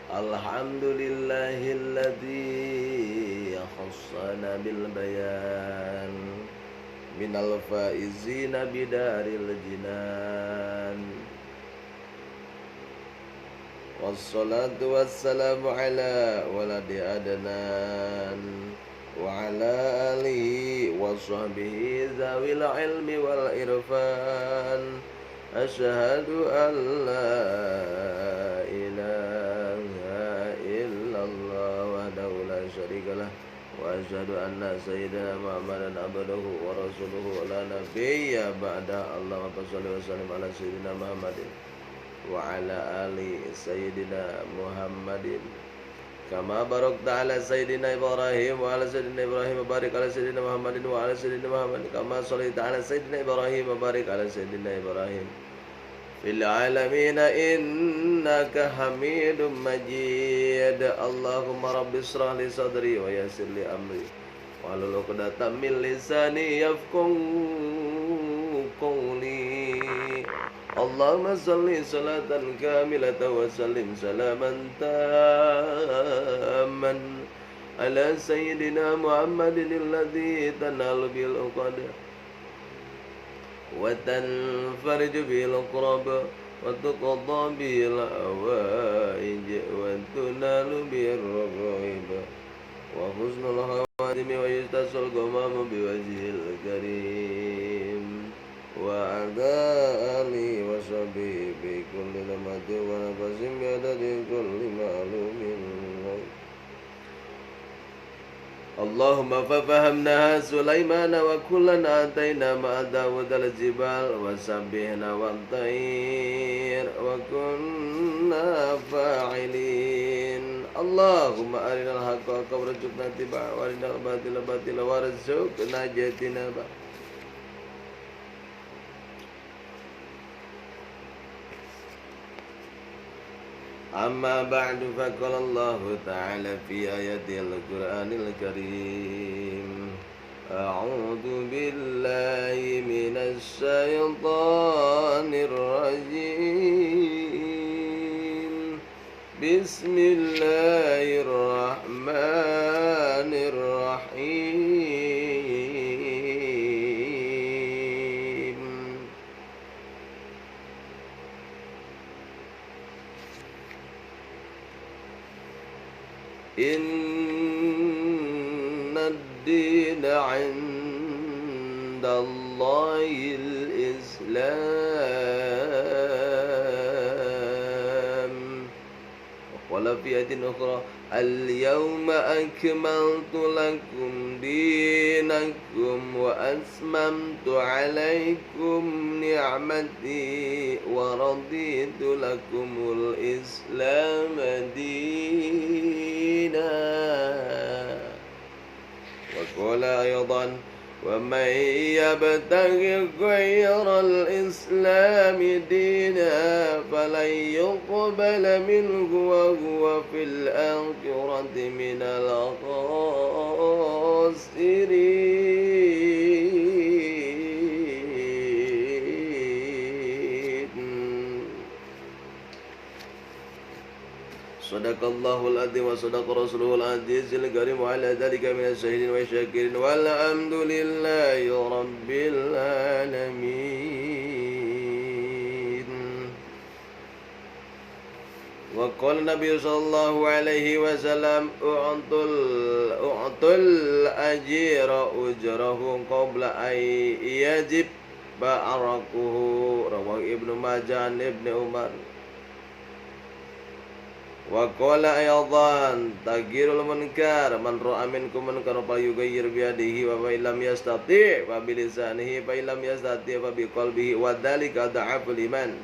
Alhamdulillahilladzi khassana bil bayan minal faizina bidaril jinan. Wassalatu wassalamu ala waladi adnan wa ala alihi wa sahbihi zawil ilmi wal irfan. Asyhadu an la ilaha illallah wahdahu la syarikalah wa asyhadu anna sayyidina Muhammadan abduhu wa rasuluhu la nabiyya ba'da. Allahumma shalli wa sallim ala sayyidina Muhammadin wa ala ali sayyidina Muhammadin kama barakta ala sayyidina Ibrahim wa ala sayyidina Ibrahim wa barik ala sayyidina Muhammadin wa ala sayyidina Muhammadin kama shallaita ala sayyidina Ibrahim wa barik ala sayyidina Ibrahim fil alamin innaka Hamidum Majid. Allahumma rabbi shrah li sadri wa yassir li amri wahlul 'uqdatam min lisani yafqahu qawli. Allahumma salli salatan kamilatan wa sallim salaman tamman ala sayyidina Muhammadin alladhi tanalu bil uqad wa tanfariju bil qurab wa tuqadda bil awaij wa tunalu bir raghaib wa husnul khawatim wa yustasul ghamam bi wajhil karim wa ala ali wa sahbihi bi kulli lamatin wa nafasin bi adadi kulli ma'lumin. Allahumma fafahamnaha Sulaimana wa kullan atayna ma'a Dawud al-jibal wa sabbihna wa at-tayr wa kunna fa'ilin. Allahumma arinal haqqa haqqa warzuqna ittiba'ahu wa arinal batila batila warzuqna ijtinabah. Amma ba'du, faqala Allah ta'ala fi ayatil Qur'anil Karim. A'udzu billahi minasy syaithanir rajim. Bismillahirrahmanirrahim. Inna ad-dina 'inda Allahil Islam. Wa fi ayatin ukhra al-yawma akmaltu lakum dinakum wa atmamtu 'alaykum ni'mati wa raditu lakumul Islam وقال أيضا ومن يبتغي غير الإسلام دينا فلن يقبل منه وهو في الآخرة من الخاسرين. Sadaqallahul adzim wa sadaqa rasuluhul azizil karim wa ala dzalika minas syahidin wa syakirin walhamdulillahi rabbil alamin. Wa qala Nabi sallallahu alaihi wasallam u'tul ajira ujrahu qabla ay yajib ba'arakuhu. Rawahu Ibnu Majah an Ibnu Umar. Wa qala ayadhan tagirul munkar man ra'a minkum munkaran falyughayyir bi yadihi wa illam yastati' fa bi lisanihi fa illam yastati' fa bi qalbihi wa dzalika dha'aful iman.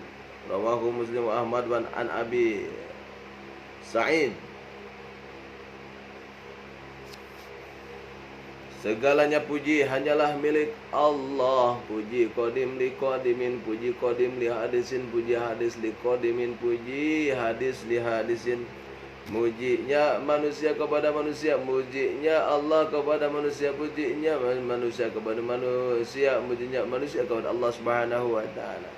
Rawahu Muslim wa Ahmad wa an Abi Sa'id. Segalanya puji hanyalah milik Allah. Puji qadim li qadimin, puji qadim li hadisin, puji hadis li qadimin, puji hadis li hadisin. Mujinya manusia kepada manusia, mujinya Allah kepada manusia, pujinya manusia kepada manusia, mujinya manusia kepada Allah Subhanahu wa taala.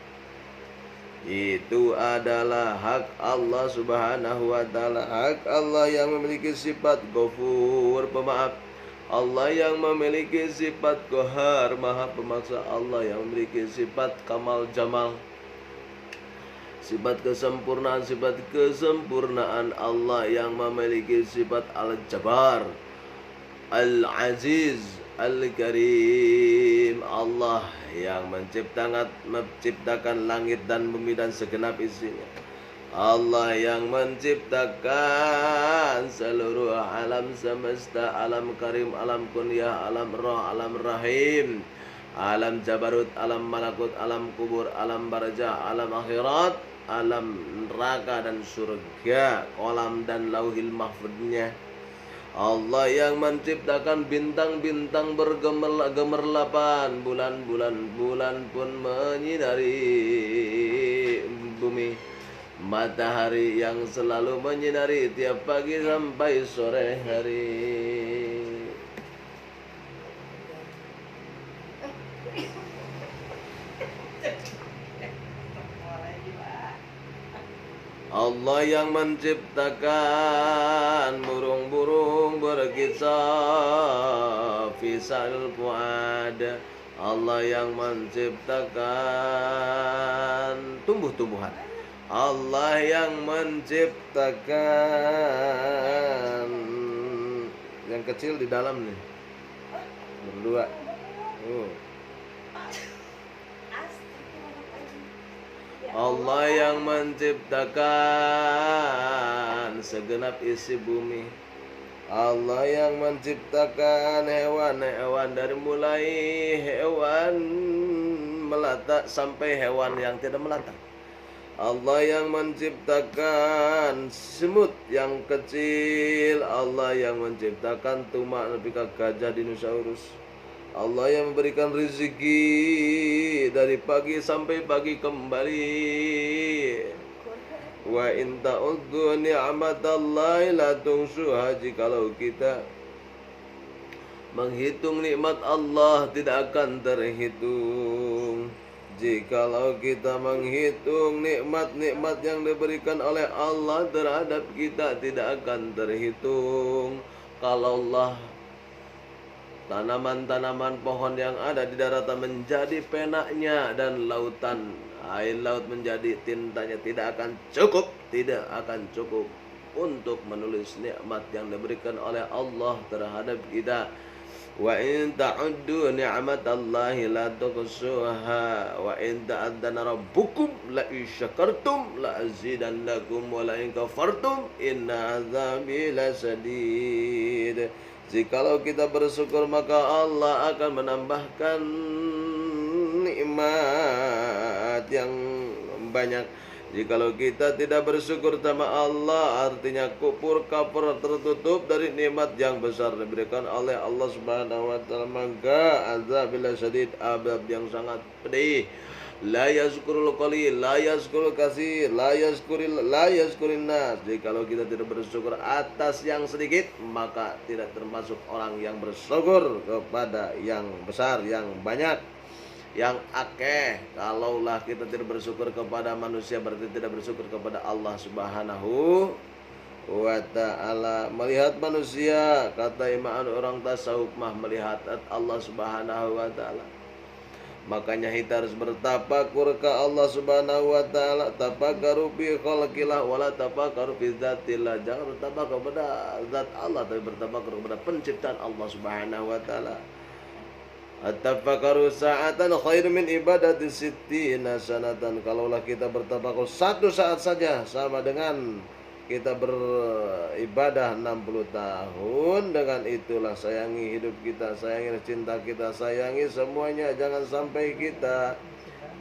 Itu adalah hak Allah subhanahu wa ta'ala. Hak Allah yang memiliki sifat Ghafur, pemaaf. Allah yang memiliki sifat Qahar, maha pemaksa. Allah yang memiliki sifat Kamal Jamal, sifat kesempurnaan. Allah yang memiliki sifat Al-Jabbar, Al-Aziz, Al-Karim. Allah yang menciptakan langit dan bumi dan segenap isinya. Allah yang menciptakan seluruh alam semesta, alam karim, alam kunyah, alam roh, alam rahim, alam jabarut, alam malakut, alam kubur, alam barzah, alam akhirat, alam neraka dan surga, kolam dan lauhil mahfudnya. Allah yang menciptakan bintang-bintang bergemerlapan, bulan pun menyinari bumi, matahari yang selalu menyinari tiap pagi sampai sore hari. Allah yang menciptakan burung-burung berkisah fisal fuad. Allah yang menciptakan tumbuh-tumbuhan. Allah yang menciptakan yang kecil di dalam nih berdua. Allah yang menciptakan segenap isi bumi. Allah yang menciptakan hewan-hewan dari mulai hewan melata sampai hewan yang tidak melata. Allah yang menciptakan semut yang kecil. Allah yang menciptakan tumak nepika gajah dinosaurus. Allah yang memberikan rezeki dari pagi sampai pagi kembali. Wa in ta'uddu ni'matallahi la tuhsuha. Jikalau kita menghitung nikmat Allah tidak akan terhitung. Jikalau kita menghitung nikmat-nikmat yang diberikan oleh Allah terhadap kita tidak akan terhitung. Kalau Allah tanaman-tanaman pohon yang ada di daratan menjadi penaknya dan lautan air laut menjadi tintanya, tidak akan cukup untuk menulis nikmat yang diberikan oleh Allah terhadap kita. Wa in ta'uddu ni'matallahi la tuhsuha wa in ta'adzana rabbukum la in syakartum la azidannakum wa la in kafartum inna azabi lasadid. Jikalau kita bersyukur maka Allah akan menambahkan nikmat yang banyak. Jikalau kita tidak bersyukur sama Allah, artinya kafir tertutup dari nikmat yang besar diberikan oleh Allah Subhanahu wa taala, maka azabil syadid, azab yang sangat pedih. La yazkurul qalil, la yazkurul katsir, la yazkurin nas. Jikalau kita tidak bersyukur atas yang sedikit, maka tidak termasuk orang yang bersyukur kepada yang besar, yang banyak, yang akeh. Kalaulah kita tidak bersyukur kepada manusia, berarti tidak bersyukur kepada Allah Subhanahu wa ta'ala. Melihat manusia, kata imam orang tasawuf mah melihat Allah Subhanahu wa ta'ala. Makanya kita harus bertafakur ke Allah Subhanahu wa ta'ala. Tafakkaru fi khalqillah wala tafakkaru fi dzatillah. Jangan bertafakur kepada zat Allah, tapi bertafakur kepada penciptaan Allah Subhanahu wa ta'ala. At-tafakkaru sa'atan khairu min ibadati sittina sanatan. Kalaulah kita bertafakur satu saat saja sama dengan kita beribadah 60 tahun. Dengan itulah sayangi hidup kita, sayangi cinta kita, sayangi semuanya. Jangan sampai kita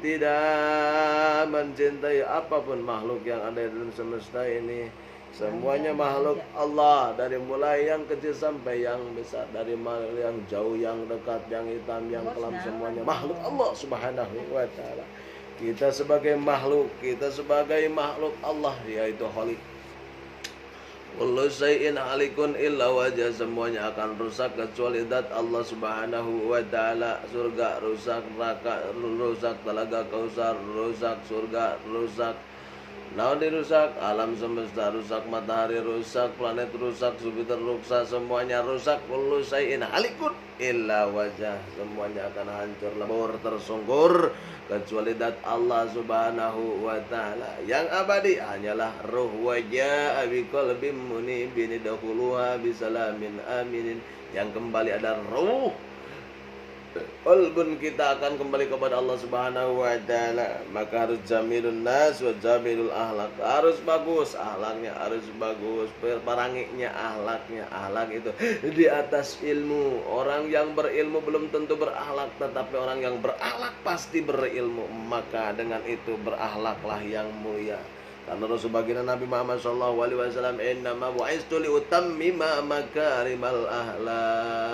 tidak mencintai apapun makhluk yang ada dalam semesta ini. Semuanya makhluk Allah, dari mulai yang kecil sampai yang besar, dari yang jauh, yang dekat, yang hitam, yang kelam, semuanya makhluk Allah Subhanahu wa ta'ala. Kita sebagai makhluk Allah, yaitu Khaliq. Kullu syai'in halikun illa wajah, semuanya akan rusak kecuali zat Allah Subhanahu wa taala. Surga rusak, neraka rusak, telaga kausar rusak, surga rusak. Naon dirusak? Alam semesta rusak, matahari rusak, planet rusak, Jupiter rusak, semuanya rusak. Kullu syai'in halikun illa wajah, semuanya akan hancur lebur tersungkur kecuali zat Allah Subhanahu wa taala. Yang abadi hanyalah ruh wajah abi qalbin munibin dakhuluha bisalamin aminin. Yang kembali ada ruh, qalbun kita akan kembali kepada Allah Subhanahu wa taala. Maka harus jamilun nas wa jamilul ahlak, harus bagus ahlaknya, harus bagus peranginya ahlaknya. Ahlak itu di atas ilmu. Orang yang berilmu belum tentu berahlak, tetapi orang yang berahlak pasti berilmu. Maka dengan itu berahlaklah yang mulia. Karena Rasul baginda Nabi Muhammad SAW, innama bu'istu liutammima makarimal ahlak,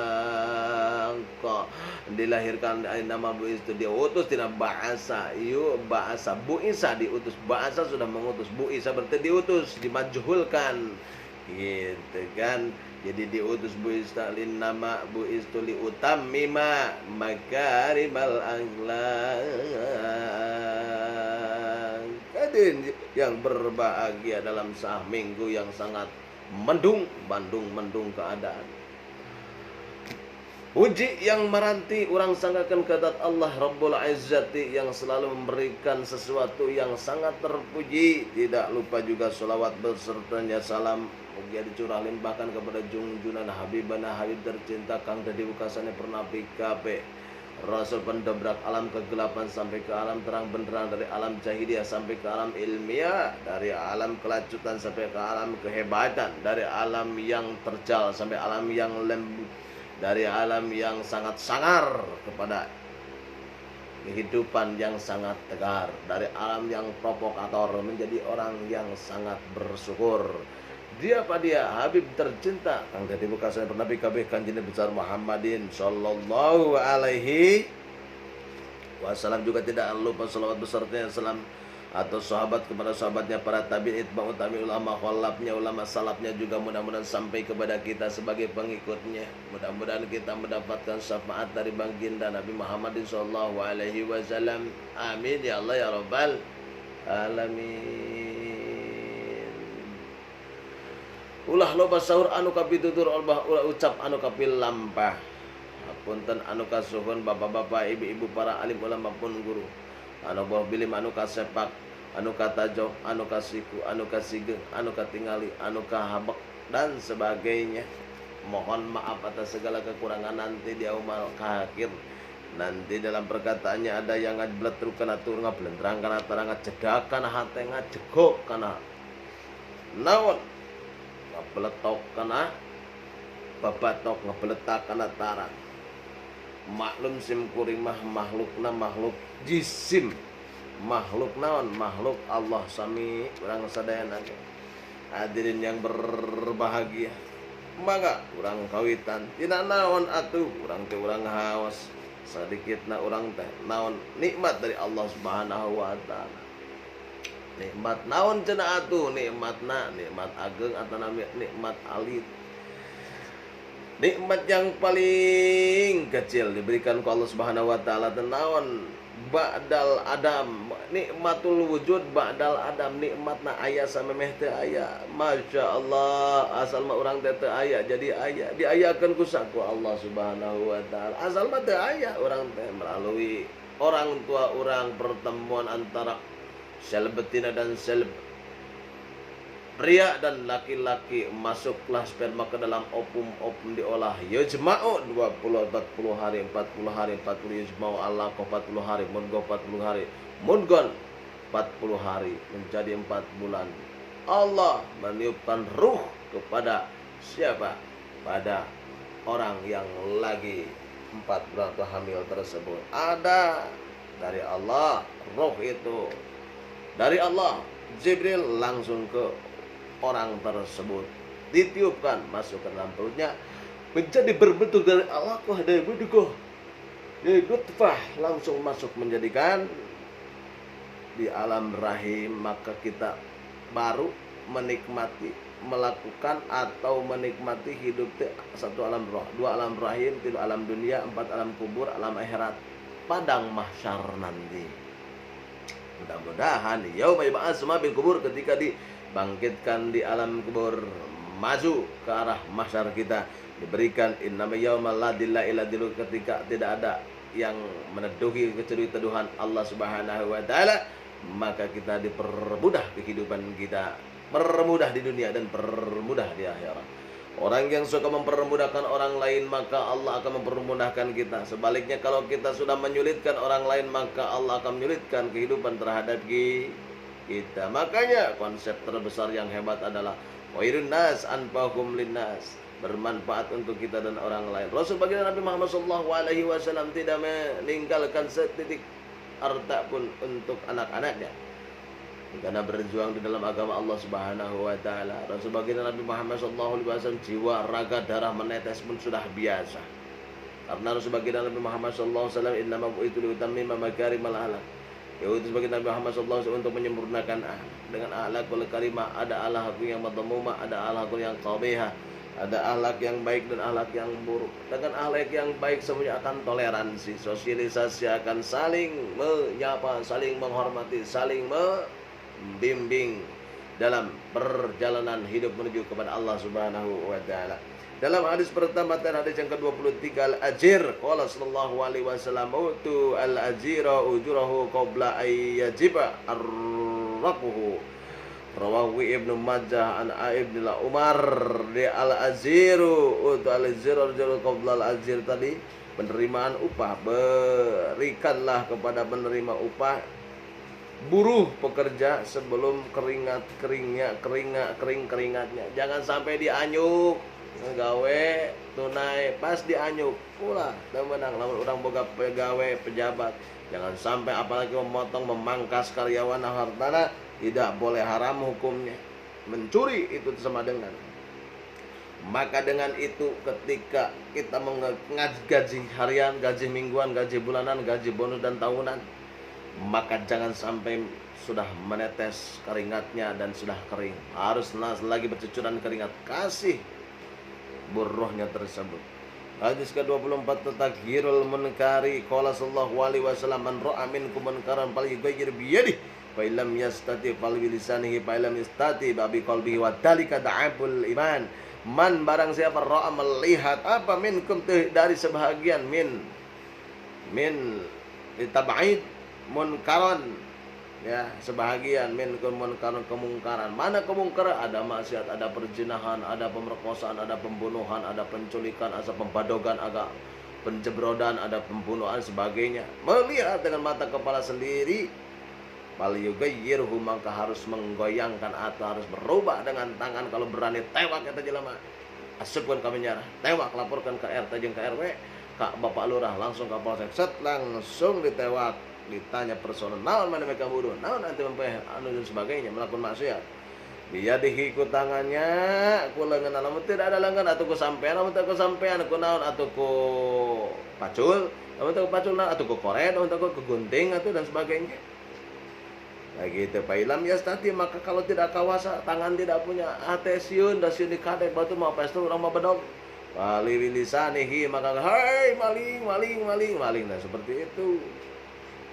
dilahirkan nama bu'istu, diutus, tidak bahasa bahasa bu'isa diutus, bahasa sudah mengutus, bu'isa berarti diutus, dimajhulkan gitu kan. Jadi diutus bu'ista nama bu'istu liutammima makarimal ahlak. Hadirin yang berbahagia dalam sah minggu yang sangat mendung keadaan. Puji yang meranti orang sanggakan kedat Allah Rabbul Izzati yang selalu memberikan sesuatu yang sangat terpuji. Tidak lupa juga salawat bersertanya salam mugia dicurah limpahkan kepada junjunan Habibana Habib tercinta Kang Dadi Bukasane pernah PKP, Rasul pendobrak alam kegelapan sampai ke alam terang benderang, dari alam jahiliyah sampai ke alam ilmiah, dari alam kelacutan sampai ke alam kehebatan, dari alam yang terjal sampai alam yang lembut, dari alam yang sangat sangar kepada kehidupan yang sangat tegar, dari alam yang provokator menjadi orang yang sangat bersyukur. Dia Habib tercinta Kang Dadi Bukasane pernah PKB Kanjeng besar Muhammadin sallallahu alaihi wasallam. Juga tidak lupa salawat besertanya salam atau sahabat kepada sahabatnya, para tabi'in, itba'ut tabi'in, ulama khalafnya, ulama salafnya juga mudah-mudahan sampai kepada kita sebagai pengikutnya. Mudah-mudahan kita mendapatkan syafaat dari baginda Nabi Muhammadin sallallahu alaihi wasallam. Amin ya Allah ya rabbal alamin. Ulah loba sahur anu kapitutur olbah ulah ucap anu kapil lampah. Punten anu kasuhun bapak-bapak, ibu-ibu, para alim ulama pun guru. Anu boh bilim, anu kasepak, anu katajok, anu kasiku, anu kasigeng, anu katingali, anu kahabek dan sebagainya. Mohon maaf atas segala kekurangan nanti di aumal akhir. Nanti dalam perkataannya ada yang ngabletruk kana tur ngablentrang kana tarang ngacedak kana hate ngajegok kana naon ngabletok kana babatok ngabletak kana tarang. Maklum sim kuring mah makhlukna makhluk jisim, makhluk naon, makhluk Allah sami urang sadayana. Hadirin yang berbahagia, mangga urang kawitan tina naon atuh urang teh urang haos sadikitna urang teh naon nikmat dari Allah Subhanahu wa taala. Nikmat naon cenah atuh? Nikmatna nikmat ageng atau nikmat alit. Nikmat yang paling kecil diberikan ke Allah Subhanahu wa taala tenawan ba'dal adam, nikmatul wujud ba'dal adam, nikmatna aya samemeh teu aya. Masya Allah, asal mah urang teh teu aya jadi aya, diayakeun ku saku Allah Subhanahu wa taala. Asal mah teu aya urang teh melalui orang tua urang, pertemuan antara sel betina dan sel pria dan laki-laki, masuklah sperma ke dalam opum diolah yajma'u 40 hari 40 hari 40 yajma'u alaqah 40 hari mudghah 40 hari mudghon 40 hari menjadi 4 bulan. Allah meniupkan ruh kepada siapa? Pada orang yang lagi 4 bulan atau hamil tersebut. Ada dari Allah, ruh itu dari Allah. Jibril langsung ke orang tersebut, ditiupkan masuk ke dalam perutnya, menjadi berbentuk dari alaqah, dari mudghah, dari nutfah, langsung masuk menjadikan di alam rahim. Maka kita baru menikmati melakukan atau menikmati hidup satu alam roh, dua alam rahim, tiga alam dunia, empat alam kubur, alam akhirat, padang mahsyar nanti. Mudah-mudahan yauma yub'ats ma bil kubur, ketika dibangkitkan di alam kubur, maju ke arah mahsyar kita, diberikan innama yauma la dilla illa dillu, ketika tidak ada yang meneduhi kecuali teduhan Allah Subhanahu wa taala, maka kita dipermudah kehidupan kita, permudah di dunia dan permudah di akhirat. Orang yang suka mempermudahkan orang lain, maka Allah akan mempermudahkan kita. Sebaliknya, kalau kita sudah menyulitkan orang lain, maka Allah akan menyulitkan kehidupan terhadap kita. Makanya konsep terbesar yang hebat adalah khairun nas anfa'uhum linnas, bermanfaat untuk kita dan orang lain. Rasul baginda Nabi Muhammad SAW tidak meninggalkan setitik harta pun untuk anak-anaknya, karena berjuang di dalam agama Allah Subhanahu wa taala. Rasul baginda Nabi Muhammad SAW jiwa, raga, darah menetes pun sudah biasa. Karena Rasul baginda Nabi Muhammad SAW innama bu'itu liutammima makarimal akhlaq. Yaitu sebagai Nabi Muhammad SAW untuk menyempurnakan dengan akhlakul karimah. Ada akhlak yang madmumah, ada akhlak yang qabihah, ada akhlak yang baik dan akhlak yang buruk. Dengan akhlak yang baik semuanya akan toleransi, sosialisasi, akan saling menyapa, saling menghormati, saling membimbing dalam perjalanan hidup menuju kepada Allah Subhanahu wa taala. Dalam hadis pertama dan hadis yang ke-23, al-ajir, qala sallallahu alaihi wasallam, utu al-ajira ujurahu qabla ayyajiba arraquhu. Rawahu Ibnu Majah an Ibnu Umar. Di al-aziru, utu al-aziru ujurahu qabla al-ajir tadi penerimaan upah, berikanlah kepada penerima upah, buruh pekerja sebelum keringatnya. Jangan sampai dianyuk gawe tunai pas dianyuk pula temenang. Lamun orang boga pegawai pejabat, jangan sampai apalagi memotong, memangkas karyawan hartana, tidak boleh, haram hukumnya. Mencuri itu sama dengan. Maka dengan itu ketika kita mengaji gaji harian, gaji mingguan, gaji bulanan, gaji bonus dan tahunan, maka jangan sampai sudah menetes keringatnya dan sudah kering, harus lagi bercucuran keringat, kasih buruhnya tersebut. Hadis ke-24, tataghirul munkari, qala sallallahu alaihi wasallam, man ra'a minkum munkaran falyughayyir bi yadihi fa illam yastati fal bi lisanihi fa illam yastati bi qalbihi wa dzalika da'abul iman. Man, barang siapa ra'a, melihat apa, minkum dari sebahagian, min ditab'id munkaran, ya, sebahagian minkum munkaran, kemungkaran. Mana kemungkaran? Ada maksiat, ada perzinahan, ada pemerkosaan, ada pembunuhan, ada penculikan, ada pembadogan, ada penjebrodan, ada pembunuhan sebagainya. Melihat dengan mata kepala sendiri, falyughayyirhu, maka harus menggoyangkan atau harus berubah dengan tangan. Kalau berani tewak kata jelema, asupkan kami nyarah, tewak, laporkan ke RT jeung ke RW, Kak Bapak Lurah, langsung ke Polsek, set, langsung ditewak. Ditanya personal, naon mana mereka buruh, naon nanti mempeh anu dan sebagainya, melakukan maksiat. Dia dihiku tangannya, ku lengan, lamun tidak ada lengan atau ku sampean, lamun ku sampean, ku naon atau ku pacul, lamun ku pacul naon atau ku koret, lamun ku gunting atau dan sebagainya. Lagi itu pailam ya stati, maka kalau tidak kawasa, tangan tidak punya atesiun, dasiun dikadek batu mau pestu orang mau bedog. Wali lisanihi, maka hai maling, nah seperti itu.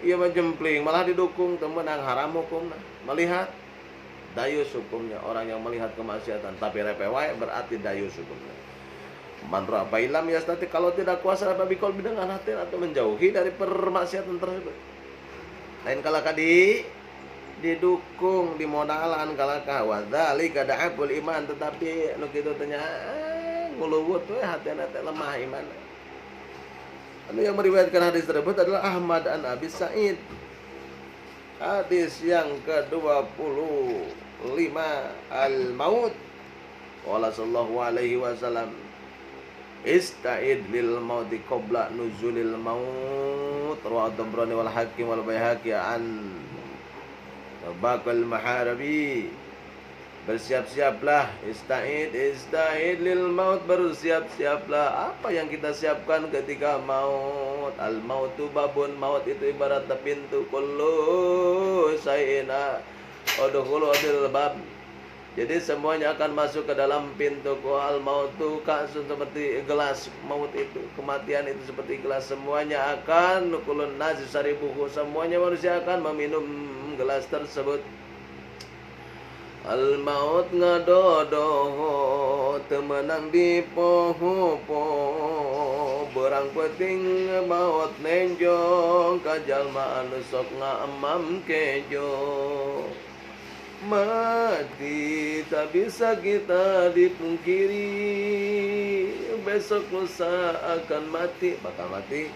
Ia menjempling, malah didukung, temenang, haram hukumnya. Melihat dayus hukumnya, orang yang melihat kemaksiatan tapi repewai berarti dayus hukumnya. Man ra'a ilam yastati, kalau tidak kuasa apa bikol dengan hati atau menjauhi dari permaksiatan tersebut. Lain kalaka didukung, dimodalan kalaka wa dzalika da'abul iman, tetapi nu kitu teh nya nguluwut we hatena teh lemah iman. Anu yang meriwayatkan hadis tersebut adalah Ahmad an Abi Sa'id. Hadis yang ke-25, al-maut. Qala sallallahu alaihi wasallam, ista'id lil mauti qabla nuzulil maut. Rawahu Tabrani wal Hakim wal Baihaqi an Baqal Maharabi. Bersiap-siaplah, ista'id lil maut, bersiap-siaplah. Apa yang kita siapkan ketika maut? Al mautu babun, maut itu ibarat pintu. Kullu sayina udkhulu bil bab. Jadi semuanya akan masuk ke dalam pintu al mautu ka'sun, seperti gelas maut itu, kematian itu seperti gelas, semuanya akan nukulun nasi saribuhu, semuanya manusia akan meminum gelas tersebut. Al maut ngadodo temenang di poho-poho, berang peting maut nenjong kajalma anu sok ngamam kejo. Mati tak bisa kita dipungkiri, besok lusa akan mati, bakal mati.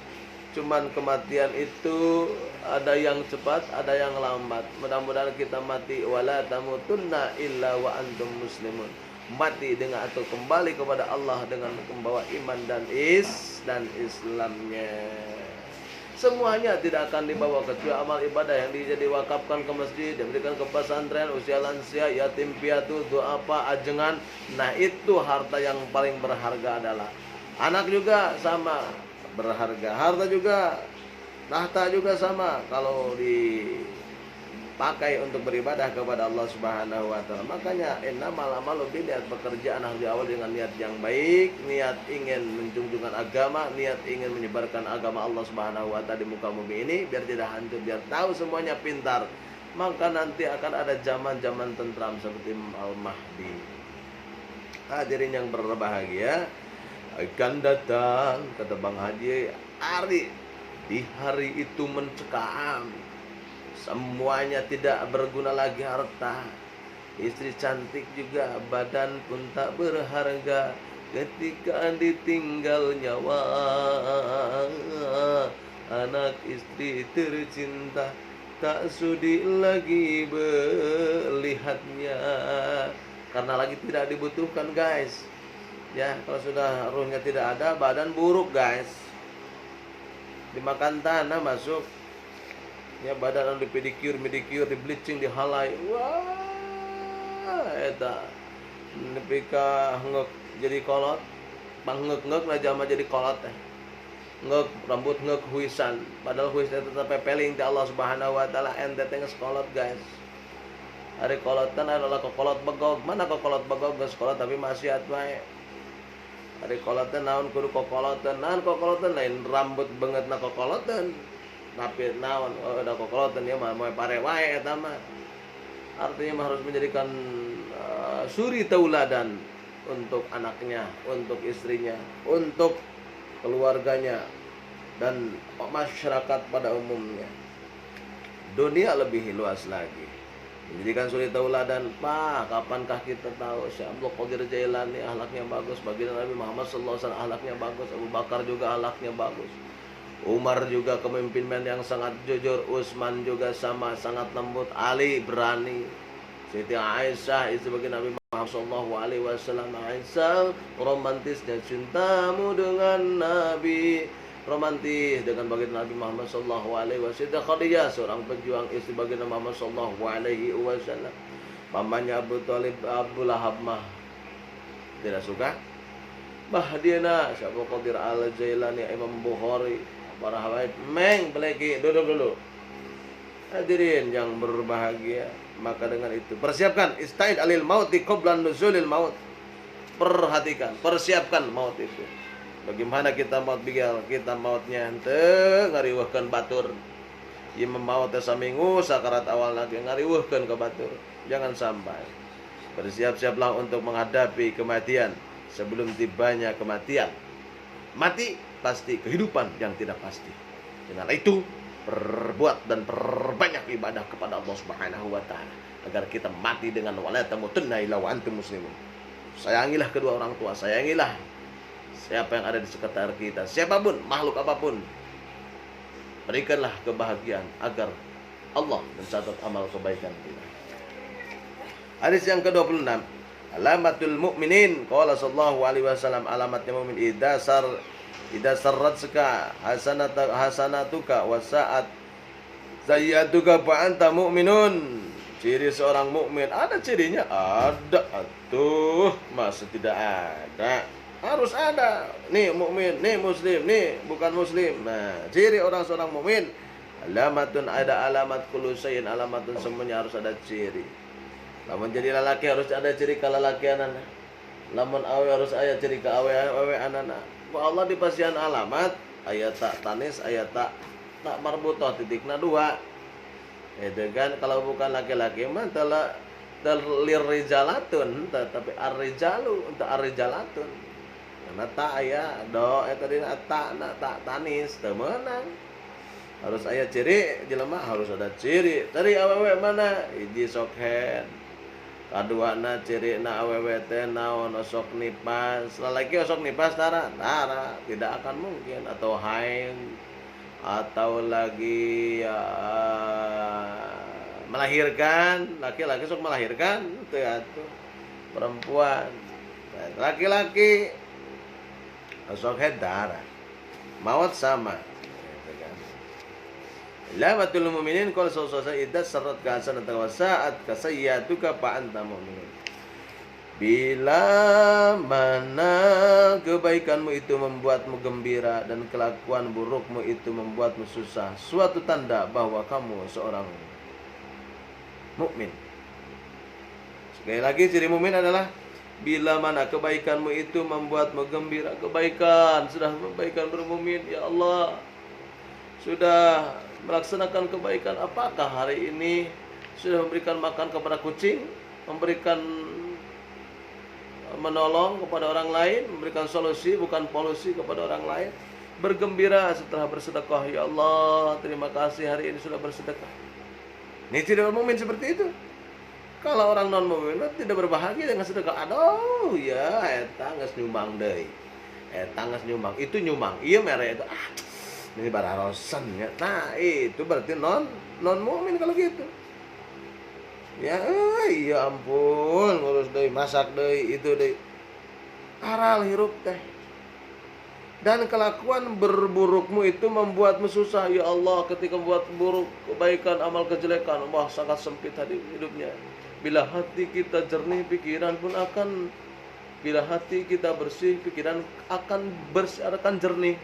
Cuman kematian itu ada yang cepat, ada yang lambat. Mudah-mudahan kita mati wala tamutunna illa wa antum muslimun. Mati dengan atau kembali kepada Allah dengan membawa iman dan Islamnya. Semuanya tidak akan dibawa kecuali amal ibadah yang diwakafkan ke masjid, diberikan ke pesantren, usia lansia, yatim piatu, duafa, ajengan. Nah itu harta yang paling berharga adalah anak juga sama berharga, harta juga, tahta juga sama kalau dipakai untuk beribadah kepada Allah Subhanahu wa taala. Makanya innamal amalu binniyat, pekerjaan harus diawali dengan niat yang baik, niat ingin menjunjungkan agama, niat ingin menyebarkan agama Allah Subhanahu wa taala di muka bumi ini biar tidak hancur, biar tahu semuanya pintar. Maka nanti akan ada zaman-zaman tentram seperti Al-Mahdi. Hadirin yang berbahagia, akan datang, kata Bang Haji, di hari itu mencekam. Semuanya tidak berguna lagi harta, istri cantik juga, badan pun tak berharga ketika ditinggal nyawa. Anak istri tercinta tak sudi lagi melihatnya, karena lagi tidak dibutuhkan guys. Ya, kalau sudah ruhnya tidak ada, badan buruk guys, dimakan tanah masuk. Ya, badan di pedicure, di bleaching, dihalai. Wah, eta nepika ngek jadi kolot, pangngek-ngek lah jama jadi kolot teh. Ngek rambut ngek huisan, padahal huis itu tetap pepeling ti Allah Subhanahu wa taala, ente teh kolot guys. Hari kolotan adalah kokolot begog. Mana kokolot begog geus kolot tapi maksiat wae. Hari kolotan naon kudu kokolotan, naon kokolotan lain rambut beungeutna kokolotan. Tapi naon ada kokolotan ya mah moe pare wae eta mah. Artinya mah harus menjadikan suri tauladan untuk anaknya, untuk istrinya, untuk keluarganya dan masyarakat pada umumnya. Dunia lebih luas lagi. Menjadikan suri tauladan. Pak, kapankah kita tahu Syekh Abdul Qadir Jailani akhlaknya bagus, baginda Nabi Muhammad sallallahu alaihi wasallam akhlaknya bagus, Abu Bakar juga akhlaknya bagus, Umar juga kepemimpinan yang sangat jujur, Utsman juga sama, sangat lembut, Ali berani, Siti Aisyah istri baginda Nabi Muhammad sallallahu alaihi wasallam, Aisyah romantisnya cintamu dengan Nabi, romantis dengan baginda Nabi Muhammad sallallahu alaihi wasallam. Khadijah seorang pejuang istri baginda Muhammad sallallahu alaihi wasallam. Pamannya Abu Thalib, Abu Lahab mah tidak suka. Bahdina Syekh Qadir Al-Jailani, Imam Bukhari, para habaib meng beleki, duduk dulu. Hadirin yang berbahagia, maka dengan itu persiapkan ista'id alil mauti qabla nuzulil maut. Perhatikan, persiapkan maut itu. Bagaimana kita maut bigal, kita mautnya henteu ngariweuhkeun batur. Ieu maut teh saminggu sakarat awal lagi ngariweuhkeun ke batur. Jangan sampai. Bersiap-siaplah untuk menghadapi kematian sebelum tibanya kematian. Mati pasti kehidupan yang tidak pasti. Dengan itu perbuat dan perbanyak ibadah kepada Allah Subhanahu wa taala agar kita mati dengan wala tamutunna illa wa antum muslimun. Sayangilah kedua orang tua, sayangilah siapa yang ada di sekitar kita, siapapun, makhluk apapun. Berikanlah kebahagiaan agar Allah mencatat amal kebaikan kita. Hadis yang ke-26, alamatul mukminin, qala sallallahu alaihi wasallam, alamatnya mukmin idza sarratka hasanatuka wa sa'at sayyatuka fa anta mu'minun. Ciri seorang mukmin, ada cirinya? Ada atuh, masa tidak ada? Harus ada. Nih mukmin, nih muslim, nih bukan muslim. Nah, ciri orang seorang mukmin, alamatun, ada alamat kullu syai'in, alamatun semuanya harus ada ciri. Lamun jadi lalaki harus ada ciri kelelakianana. Lamun awe harus aya ciri awe anana. Ku Allah di pasian alamat aya tak tanis aya tak marbutoh titikna dua. Itu kan kalau bukan laki-laki mah telir rijalatun tapi ar-rijalu untuk ar-rijalatun. Karena tak aya do eta dina tak tanis teu meunang. Harus aya ciri jelema harus ada ciri. Ciri awewe mana? Hiji sok hen. Kaduana cirina awewe teh naon sok nipas. Lalaki sok nipas tara tidak akan mungkin atau haid atau lagi melahirkan, laki-laki sok melahirkan teu atuh perempuan. Laki-laki sok haid darah. Maut sama. Lamatul mu'minin qul sawsasa iddat sarat kahasan atau saat kasayyatuka fa anta mu'min. Bila mana kebaikanmu itu membuatmu gembira dan kelakuan burukmu itu membuatmu susah, suatu tanda bahwa kamu seorang mukmin. Sekali lagi ciri mukmin adalah bila mana kebaikanmu itu membuatmu gembira. Kebaikan, sudah kebaikan bermukmin, ya Allah sudah melaksanakan kebaikan. Apakah hari ini sudah memberikan makan kepada kucing, memberikan menolong kepada orang lain, memberikan solusi bukan polusi kepada orang lain, bergembira setelah bersedekah, ya Allah terima kasih hari ini sudah bersedekah. Ini tidak mukmin seperti itu. Kalau orang non mukmin tidak berbahagia dengan sedekah, aduh ya eta geus nyumbang deui, eta geus nyumbang, itu nyumbang ieu mere itu ini bararosan ya. Nah itu berarti non mukmin kalau gitu. Ya iya ampun ngurus deui masak deui itu deui. Aral hirup teh. Dan kelakuan berburukmu itu membuatmu susah, ya Allah. Ketika membuat buruk kebaikan amal kejelekan, wah sangat sempit hidupnya. Bila hati kita jernih, pikiran pun akan, bila hati kita bersih, pikiran akan jernih.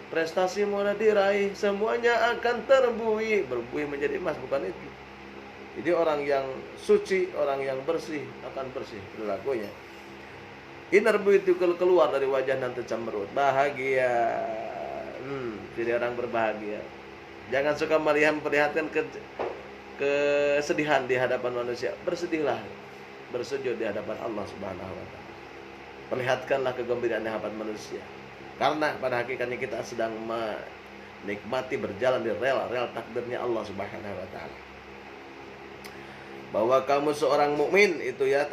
Prestasi mana diraih, semuanya akan terbuih. Berbuih menjadi emas, bukan itu. Jadi orang yang suci, orang yang bersih akan bersih perilakunya. Inerbu itu keluar dari wajah nanti cemberut. Bahagia. Jadi orang berbahagia. Jangan suka memperlihatkan kesedihan di hadapan manusia. Bersedihlah, bersujud di hadapan Allah Subhanahu wa taala. Perlihatkanlah kegembiraan di hadapan manusia. Karena pada hakikatnya kita sedang menikmati berjalan di rel takdirnya Allah Subhanahu wa taala. Bahwa kamu seorang mukmin itu ya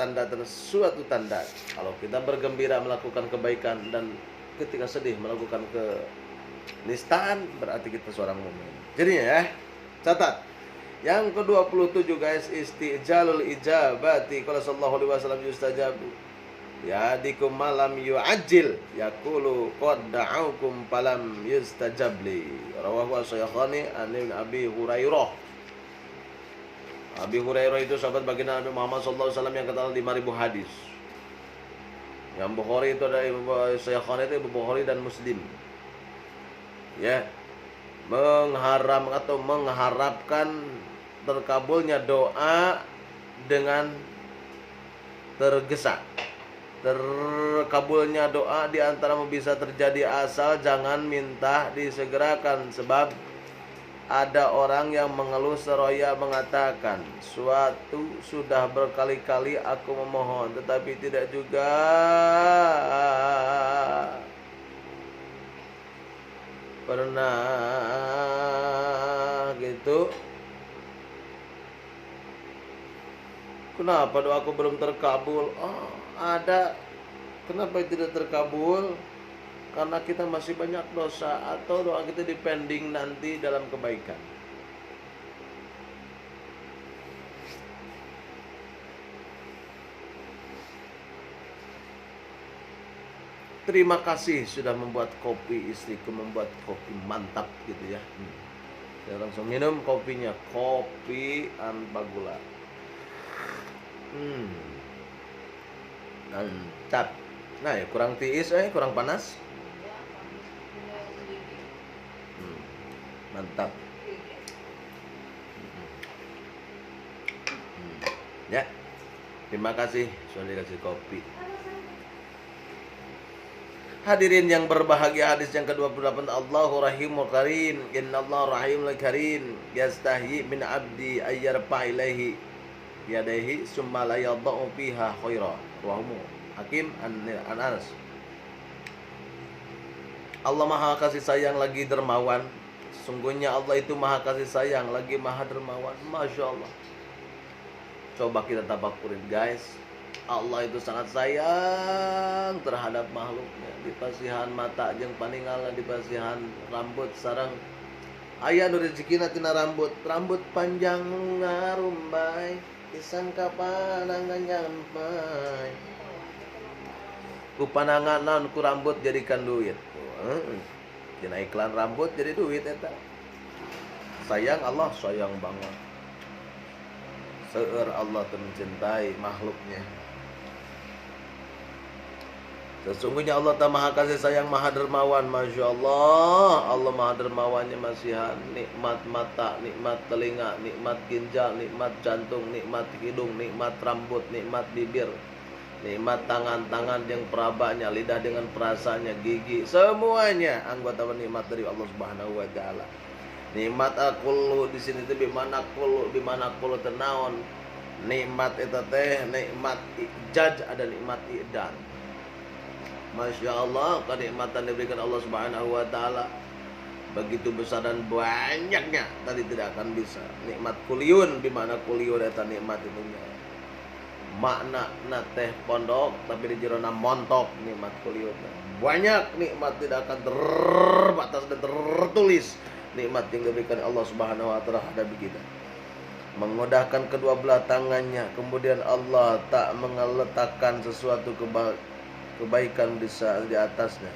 suatu tanda. Kalau kita bergembira melakukan kebaikan dan ketika sedih melakukan kenistaan, berarti kita seorang mukmin. Jadinya ya, catat. Yang ke-27 guys, istijalul ijabati qala sallallahu alaihi wasallam yustajabu. Ya dikum malam yu'ajil yaqulu qad da'aukum falam yustajabli. Rawahu as-Syakhani an Abi Hurairah. Abi Hurairah itu sahabat baginda Nabi Muhammad SAW yang terkenal 5.000 hadis. Yang Bukhari itu ada Syakhani itu Bukhari dan Muslim. Ya, mengharapkan terkabulnya doa dengan tergesa. Terkabulnya doa di antara bisa terjadi asal jangan minta disegerakan, sebab ada orang yang mengeluh seraya mengatakan, suatu sudah berkali-kali aku memohon tetapi tidak juga pernah gitu. Kenapa doaku belum terkabul? Oh, ada. Kenapa tidak terkabul? Karena kita masih banyak dosa atau doa kita dipending nanti dalam kebaikan. Terima kasih sudah membuat kopi, istriku membuat kopi mantap gitu ya. Saya langsung minum kopinya, kopi tanpa gula. Mantap. Nah ya kurang tiis, kurang panas. Mantap. Ya. Terima kasih sudah dikasih kopi. Hadirin yang berbahagia, hadis yang ke-28, Allahu rahimul karim, innallaha rahimul karim, yastahi min abdi ayyarfa ilaihi yadaihi summa la yadau fiha khaira. Rawahu Hakim an Anas. Allah maha kasih sayang lagi dermawan. Sungguhnya Allah itu maha kasih sayang lagi maha dermawan. Masya Allah. Coba kita tafakurin guys. Allah itu sangat sayang terhadap makhluknya. Di pasihan mata jeung paninggalna, di pasihan rambut sareng aya nu rezekina tina rambut panjang ngarumbai disangka panangan nyampai ku panangan naon ku rambut jadikan duit. Dina iklan rambut jadi duit eta. Sayang Allah, sayang banget. Seueur Allah mencintai makhluknya. Sesungguhnya Allah tak maha kasih sayang maha dermawan. Masya Allah, Allah maha dermawannya masihan. Nikmat mata, nikmat telinga, nikmat ginjal, nikmat jantung, nikmat hidung, nikmat rambut, nikmat bibir, nikmat tangan-tangan yang perabanya, lidah dengan perasaannya, gigi, semuanya anggota nikmat dari Allah Subhanahu wa taala. Nikmat akulu di sini teh bimana kulu tenaon. Nikmat eta teh nikmat ijaj, ada nikmat idan. Masya Allah, kenikmatan diberikan Allah Subhanahu wa taala begitu besar dan banyaknya tadi tidak akan bisa. Nikmat kuliun, di mana kuliun eta nikmat itu makna na teh pondok tapi di jerona montok. Nikmat kuliun banyak, nikmat tidak akan terbatas dan tertulis. Nikmat yang diberikan Allah Subhanahu wa taala terhadap kita, mengudahkan kedua belah tangannya, kemudian Allah tak meletakkan sesuatu kebaikan di atasnya.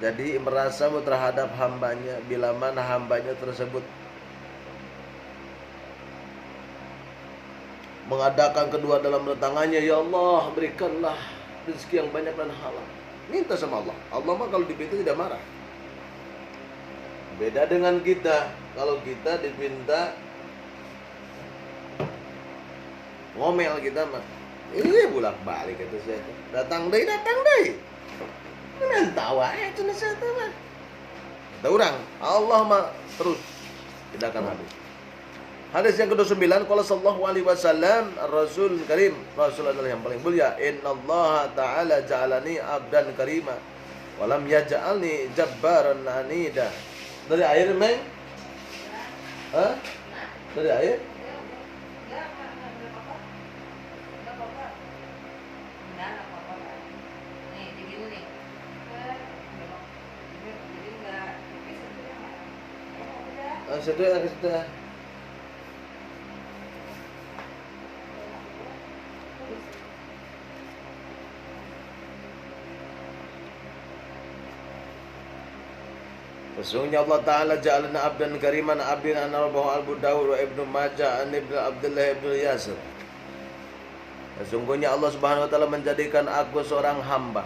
Jadi merasa terhadap hambanya, bila mana hambanya tersebut mengadakan kedua dalam tangannya, ya Allah berikanlah rezeki yang banyak dan halal. Minta sama Allah. Allah mah kalau dipinta tidak marah. Beda dengan kita, kalau kita dipinta ngomel kita mah. Bulak balik itu saya. Datang deh. Mentah wae cenah saya teh mah. Da urang, Allah mah terus tidak akan habis. Hadis yang ke-29, qala sallallahu alaihi wasallam, Rasul Karim, Rasul adalah yang paling mulia. Innallaha ta'ala ja'alani abdan karima wa lam yaj'alni jabbaran anida. Dari air, Meng? Hah? Dari air? Sudah. Sesungguhnya Allah Ta'ala ja'alna abdan kariman abdin anarabahu Abu Dawud wa Ibnu Majah an Ibnu Abdullah Ibnu Yasir. Sesungguhnya Allah Subhanahu wa taala menjadikan aku seorang hamba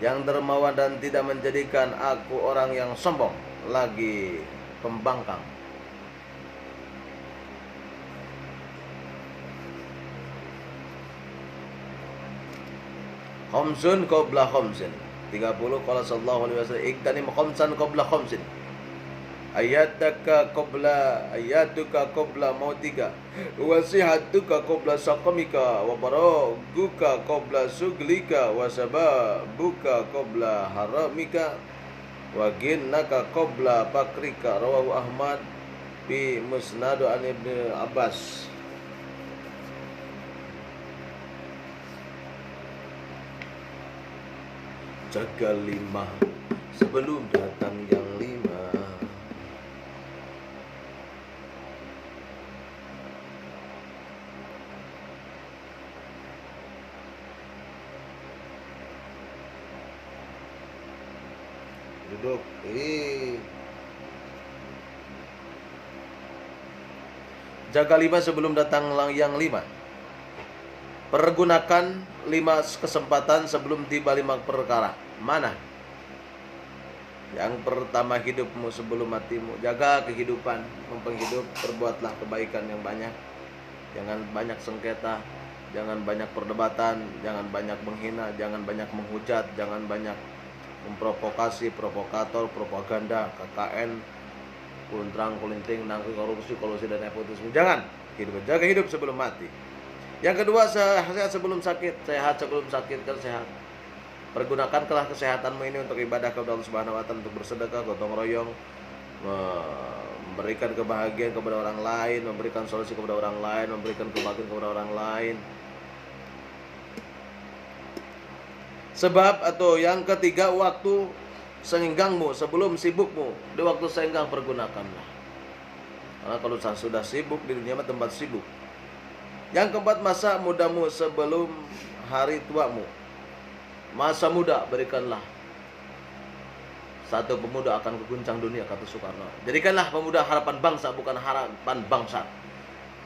yang dermawan dan tidak menjadikan aku orang yang sombong lagi pembangkang. Khamsun qabla khamsin. 30 qala sallallahu alaihi wasallam iktanim khamsan qabla khamsin. Ayatuka qabla mautika wa sihatuka qabla saqamika wa baraguka qabla suglika wa sababuka qabla haramika wa ginnaka qabla fakrika. Rawahu Ahmad bi Musnad an Ibnu Abbas. Jaga 5 sebelum datang yang 5. Duduk. Jaga 5 sebelum datang yang 5. Pergunakan 5 kesempatan sebelum tiba 5 perkara. Mana? Yang pertama, hidupmu sebelum matimu. Jaga kehidupan, mumpung hidup, perbuatlah kebaikan yang banyak. Jangan banyak sengketa, jangan banyak perdebatan, jangan banyak menghina, jangan banyak menghujat, jangan banyak memprovokasi, provokator, propaganda, KKN, kuntrang, kulinting, nangkri, korupsi, kolusi, dan nepotisme. Jangan. Jaga hidup sebelum mati. Yang kedua, sehat sebelum sakit. Sehat sebelum sakit kan sehat. Pergunakanlah kesehatanmu ini untuk ibadah kepada Allah Subhanahu wa taala, untuk bersedekah, gotong royong, memberikan kebahagiaan kepada orang lain, memberikan solusi kepada orang lain, memberikan kebahagiaan kepada orang lain. Sebab atau yang ketiga, waktu senggangmu sebelum sibukmu. Di waktu senggang pergunakanlah. Karena kalau sudah sibuk di dunia tempat sibuk. Yang keempat, masa mudamu sebelum hari tuamu. Masa muda berikanlah. Satu pemuda akan keguncang dunia, kata Soekarno. Jadikanlah pemuda harapan bangsa, bukan harapan bangsa.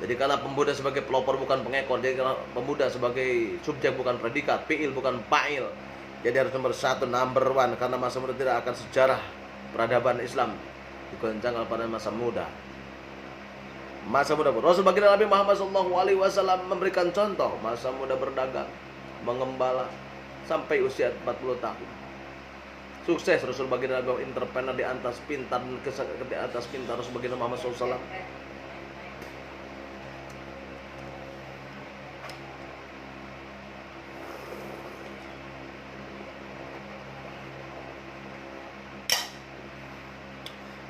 Jadikanlah pemuda sebagai pelopor, bukan pengekor. Jadikanlah pemuda sebagai subjek, bukan predikat. Fi'il, bukan fa'il. Jadi harus nomor satu, number one. Karena masa muda tidak akan sejarah peradaban Islam digoncang pada masa muda. Masa muda. Rasul baginda Nabi Muhammad SAW memberikan contoh. Masa muda berdagang, mengembala, sampai usia 40 tahun. Sukses Rasul baginda Nabi, entrepreneur di atas pintar, di atas pintar Rasul baginda Muhammad SAW.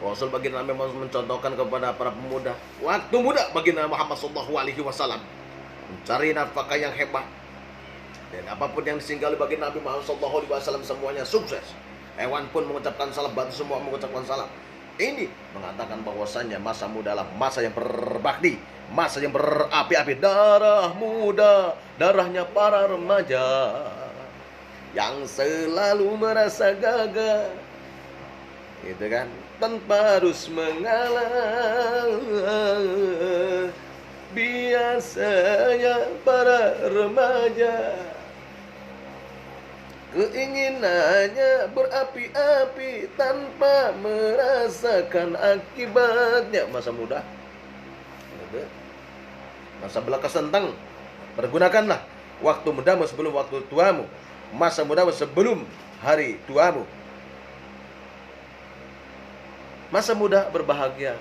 Rasul baginda Nabi mencontohkan kepada para pemuda, waktu muda baginda Muhammad SAW mencari nafkah yang hebat, dan apapun yang disinggali baginda Nabi Muhammad SAW semuanya sukses. Hewan pun mengucapkan salam, batu semua mengucapkan salam. Ini mengatakan bahwasannya masa muda adalah masa yang berbakti, masa yang berapi-api. Darah muda, darahnya para remaja yang selalu merasa gagah, gitu kan, tanpa harus mengalah. Biasanya para remaja keinginannya berapi-api tanpa merasakan akibatnya. Masa muda, masa belaka sentang. Pergunakanlah waktu mudamu sebelum waktu tuamu. Masa mudamu sebelum hari tuamu. Masa muda berbahagia,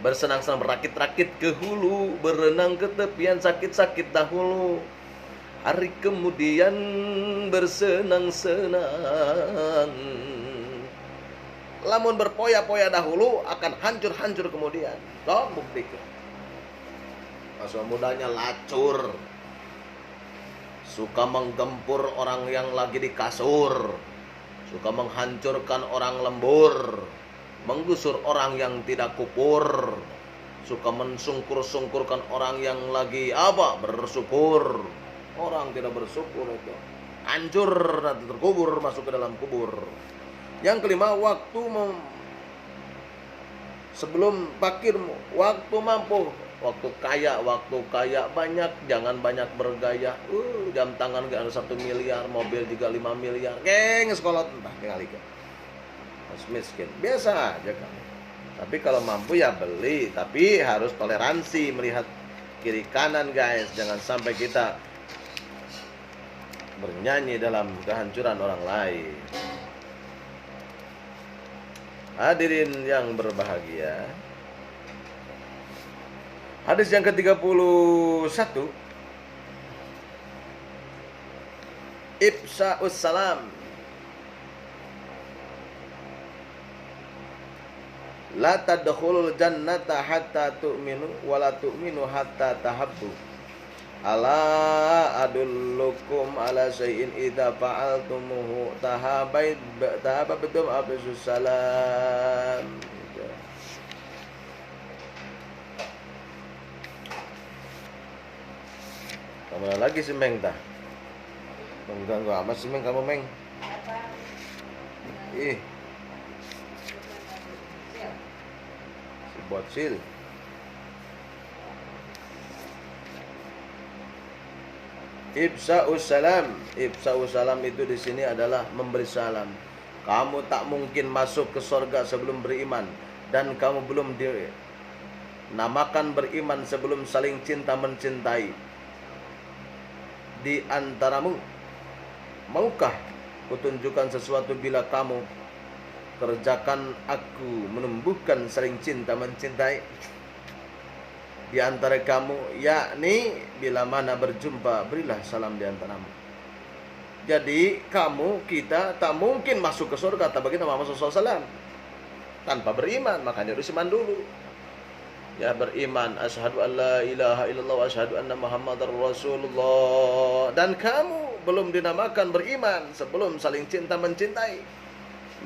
bersenang-senang, berakit-rakit ke hulu, berenang ke tepian, sakit-sakit dahulu. Hari kemudian bersenang-senang. Lamun berpoya-poya dahulu, akan hancur-hancur kemudian. Dong buktikan. Masa mudanya lacur, suka menggempur orang yang lagi di kasur, suka menghancurkan orang lembur, menggusur orang yang tidak kupur, suka mensungkur-sungkurkan orang yang lagi bersyukur. Orang tidak bersyukur itu hancur, nanti terkubur, masuk ke dalam kubur. Yang kelima, waktu sebelum fakir, waktu mampu. Waktu kaya banyak, jangan banyak bergaya. Jam tangan gak ada 1 miliar, mobil juga 5 miliar. Geng sekolah entah tinggal ikan. Mas miskin, biasa aja kan. Tapi kalau mampu ya beli, tapi harus toleransi melihat kiri kanan guys. Jangan sampai kita bernyanyi dalam kehancuran orang lain. Hadirin yang berbahagia, hadis yang ke-31, Ifsa'us salam. La tadkhulul jannata hatta tu'minu wa la tu'minu hatta tahabbu. Ala adullukum ala syai'in idza fa'altumuhu tahabbtum absus salam. Kamu lagi si Meng tah? Mengganggu amat si Meng, kamu Meng. Ih. Si bocil. Ifsa'us salam. Ifsa'us salam itu di sini adalah memberi salam. Kamu tak mungkin masuk ke surga sebelum beriman, dan kamu belum dinamakan beriman sebelum saling cinta mencintai. di antaramu, maukah kutunjukkan sesuatu bila kamu kerjakan aku menumbuhkan saling cinta mencintai di antara kamu, yakni bila mana berjumpa berilah salam di antaramu. Jadi kita tak mungkin masuk ke surga tanpa kita Muhammad SAW tanpa beriman. Makanya harus iman dulu. Ya, beriman, asyhadu an la ilaha illallah wa asyhadu anna muhammadar rasulullah. Dan kamu belum dinamakan beriman sebelum saling cinta mencintai.